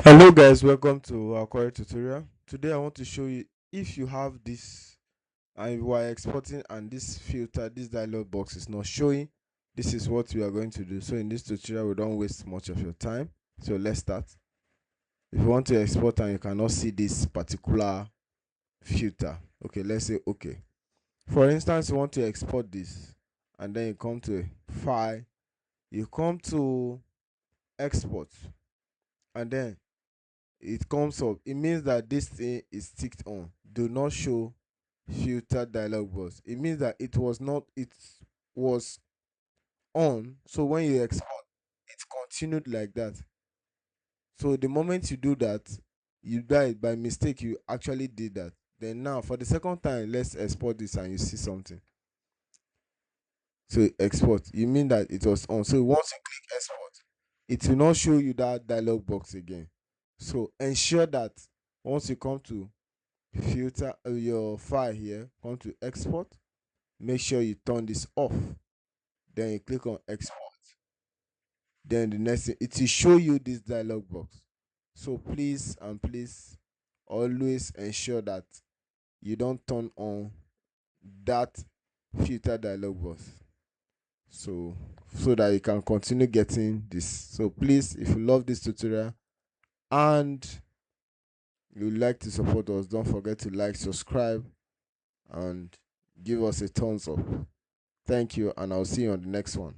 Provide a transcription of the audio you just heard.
Hello guys, welcome to our Corel tutorial. Today I want to show you if you have this and you are exporting and this filter, this dialog box is not showing, this is what we are going to do. So in this tutorial we don't waste much of your time. So let's start. If you want to export and you cannot see this particular filter, okay, let's say okay. For instance, you want to export this and then you come to file, you come to export and then it comes up, it means that this thing is ticked on, do not show filter dialog box. It means that it was not, it was on, so when you export it continued like that. So the moment you do that, you died by mistake, you actually did that. Then now for the second time, let's export this and you see something. So export, you mean that it was on, so once you click export it will not show you that dialog box again. So ensure that once you come to filter your file here, come to export, make sure you turn this off, then you click on export. Then the next thing, it will show you this dialog box. So please and please always ensure that you don't turn on that filter dialog box, so that you can continue getting this. So please, if you love this tutorial and you would like to support us, don't forget to like, subscribe and give us a thumbs up. Thank you, and I'll see you on the next one.